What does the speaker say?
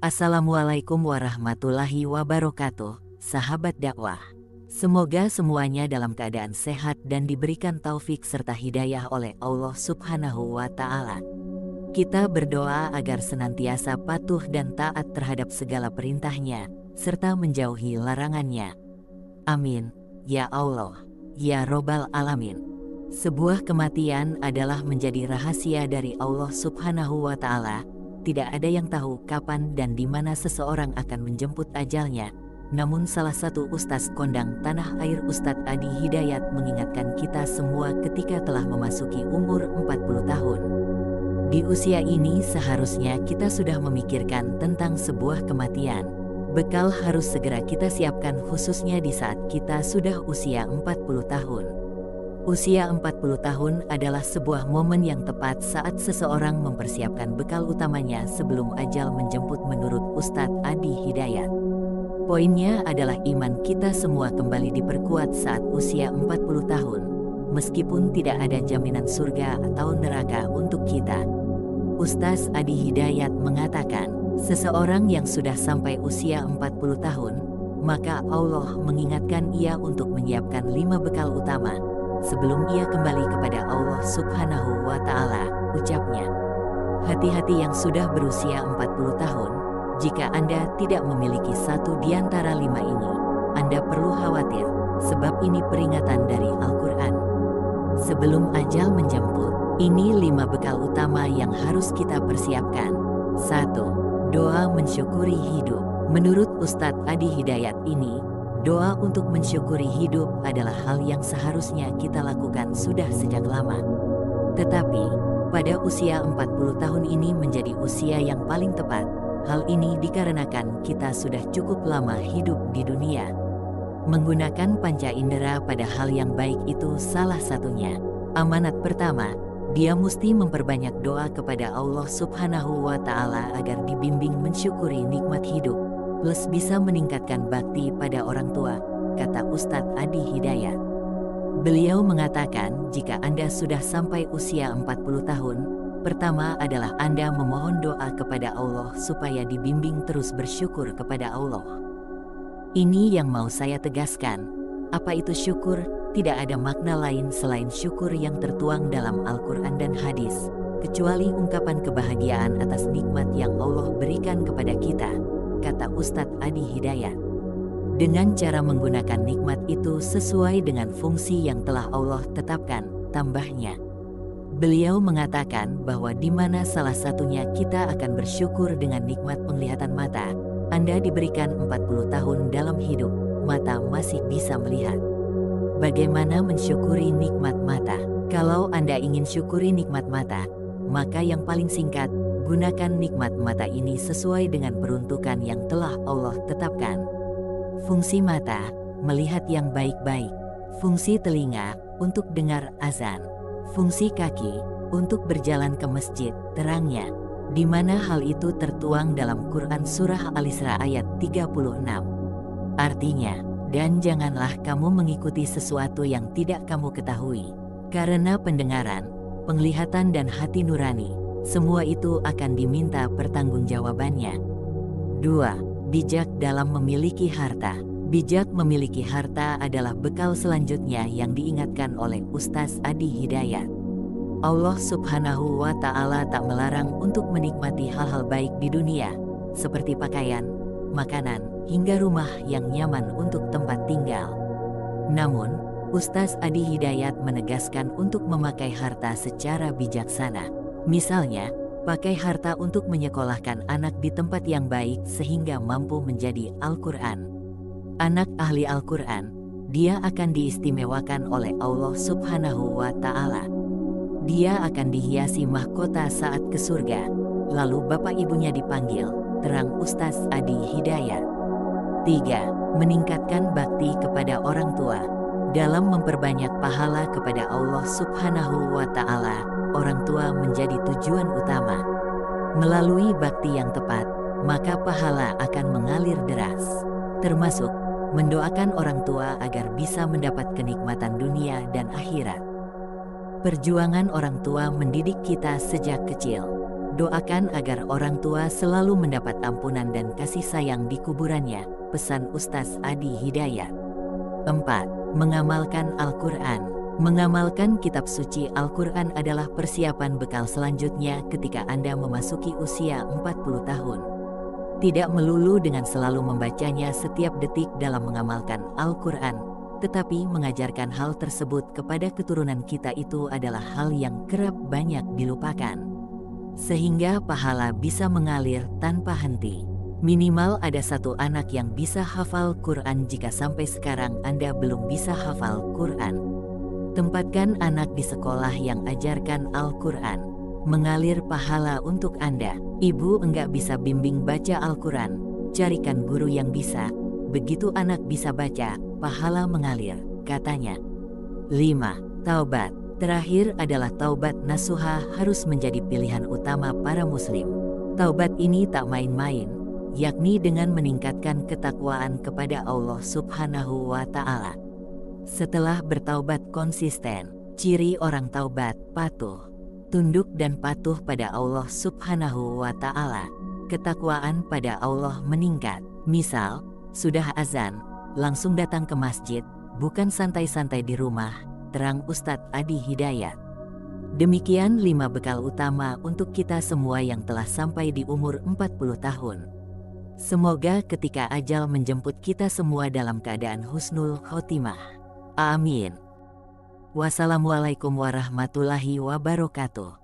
Assalamualaikum warahmatullahi wabarakatuh, sahabat dakwah. Semoga semuanya dalam keadaan sehat dan diberikan taufik serta hidayah oleh Allah Subhanahu wa Ta'ala. Kita berdoa agar senantiasa patuh dan taat terhadap segala perintahnya, serta menjauhi larangannya. Amin, ya Allah, ya Robbal Alamin. Sebuah kematian adalah menjadi rahasia dari Allah Subhanahu wa Ta'ala. Tidak ada yang tahu kapan dan di mana seseorang akan menjemput ajalnya. Namun salah satu ustaz kondang tanah air, Ustadz Adi Hidayat, mengingatkan kita semua ketika telah memasuki umur 40 tahun. Di usia ini seharusnya kita sudah memikirkan tentang sebuah kematian. Bekal harus segera kita siapkan, khususnya di saat kita sudah usia 40 tahun. Usia 40 tahun adalah sebuah momen yang tepat saat seseorang mempersiapkan bekal utamanya sebelum ajal menjemput menurut Ustadz Adi Hidayat. Poinnya adalah iman kita semua kembali diperkuat saat usia 40 tahun, meskipun tidak ada jaminan surga atau neraka untuk kita. Ustadz Adi Hidayat mengatakan, seseorang yang sudah sampai usia 40 tahun, maka Allah mengingatkan ia untuk menyiapkan 5 bekal utama sebelum ia kembali kepada Allah Subhanahu wa Ta'ala. Ucapnya, hati-hati yang sudah berusia 40 tahun, jika Anda tidak memiliki satu di antara 5 ini, Anda perlu khawatir, sebab ini peringatan dari Al-Quran. Sebelum ajal menjemput, ini 5 bekal utama yang harus kita persiapkan. 1. Doa mensyukuri hidup. Menurut Ustadz Adi Hidayat ini, doa untuk mensyukuri hidup adalah hal yang seharusnya kita lakukan sudah sejak lama. Tetapi, pada usia 40 tahun ini menjadi usia yang paling tepat. Hal ini dikarenakan kita sudah cukup lama hidup di dunia. Menggunakan panca indera pada hal yang baik itu salah satunya. Amanat pertama, dia mesti memperbanyak doa kepada Allah Subhanahu wa Ta'ala agar dibimbing mensyukuri nikmat hidup, plus bisa meningkatkan bakti pada orang tua, kata Ustadz Adi Hidayat. Beliau mengatakan jika Anda sudah sampai usia 40 tahun, pertama adalah Anda memohon doa kepada Allah supaya dibimbing terus bersyukur kepada Allah. Ini yang mau saya tegaskan. Apa itu syukur? Tidak ada makna lain selain syukur yang tertuang dalam Al-Quran dan hadis, kecuali ungkapan kebahagiaan atas nikmat yang Allah berikan kepada kita, kata Ustadz Adi Hidayat. Dengan cara menggunakan nikmat itu sesuai dengan fungsi yang telah Allah tetapkan, tambahnya. Beliau mengatakan bahwa di mana salah satunya kita akan bersyukur dengan nikmat penglihatan mata. Anda diberikan 40 tahun dalam hidup, mata masih bisa melihat. Bagaimana mensyukuri nikmat mata? Kalau Anda ingin syukuri nikmat mata, maka yang paling singkat, gunakan nikmat mata ini sesuai dengan peruntukan yang telah Allah tetapkan. Fungsi mata, melihat yang baik-baik. Fungsi telinga, untuk dengar azan. Fungsi kaki, untuk berjalan ke masjid, terangnya. Di mana hal itu tertuang dalam Quran Surah Al-Isra ayat 36. Artinya, dan janganlah kamu mengikuti sesuatu yang tidak kamu ketahui. Karena pendengaran, penglihatan dan hati nurani, semua itu akan diminta pertanggungjawabannya. 2. Bijak dalam memiliki harta. Bijak memiliki harta adalah bekal selanjutnya yang diingatkan oleh Ustadz Adi Hidayat. Allah Subhanahu wa Ta'ala tak melarang untuk menikmati hal-hal baik di dunia, seperti pakaian, makanan, hingga rumah yang nyaman untuk tempat tinggal. Namun, Ustadz Adi Hidayat menegaskan untuk memakai harta secara bijaksana. Misalnya, pakai harta untuk menyekolahkan anak di tempat yang baik sehingga mampu menjadi Al-Quran. Anak ahli Al-Quran, dia akan diistimewakan oleh Allah Subhanahu wa Ta'ala. Dia akan dihiasi mahkota saat ke surga, lalu bapak ibunya dipanggil, terang Ustadz Adi Hidayat. 3. Meningkatkan bakti kepada orang tua. Dalam memperbanyak pahala kepada Allah Subhanahu wa Ta'ala, orang tua menjadi tujuan utama. Melalui bakti yang tepat, maka pahala akan mengalir deras. Termasuk, mendoakan orang tua agar bisa mendapat kenikmatan dunia dan akhirat. Perjuangan orang tua mendidik kita sejak kecil. Doakan agar orang tua selalu mendapat ampunan dan kasih sayang di kuburannya, pesan Ustaz Adi Hidayat. 4. Mengamalkan Al-Quran. Mengamalkan kitab suci Al-Quran adalah persiapan bekal selanjutnya ketika Anda memasuki usia 40 tahun. Tidak melulu dengan selalu membacanya setiap detik dalam mengamalkan Al-Quran, tetapi mengajarkan hal tersebut kepada keturunan kita itu adalah hal yang kerap banyak dilupakan. Sehingga pahala bisa mengalir tanpa henti. Minimal ada satu anak yang bisa hafal Quran jika sampai sekarang Anda belum bisa hafal Quran. Tempatkan anak di sekolah yang ajarkan Al-Quran. Mengalir pahala untuk Anda. Ibu enggak bisa bimbing baca Al-Quran, carikan guru yang bisa. Begitu anak bisa baca, pahala mengalir, katanya. 5. Taubat. Terakhir adalah taubat nasuha harus menjadi pilihan utama para muslim. Taubat ini tak main-main, yakni dengan meningkatkan ketakwaan kepada Allah Subhanahu wa Ta'ala. Setelah bertaubat konsisten, ciri orang taubat patuh, tunduk dan patuh pada Allah Subhanahu wa Ta'ala. Ketakwaan pada Allah meningkat. Misal, sudah azan, langsung datang ke masjid, bukan santai-santai di rumah, terang Ustadz Adi Hidayat. Demikian 5 bekal utama untuk kita semua yang telah sampai di umur 40 tahun. Semoga ketika ajal menjemput kita semua dalam keadaan husnul khotimah. Amin. Wassalamualaikum warahmatullahi wabarakatuh.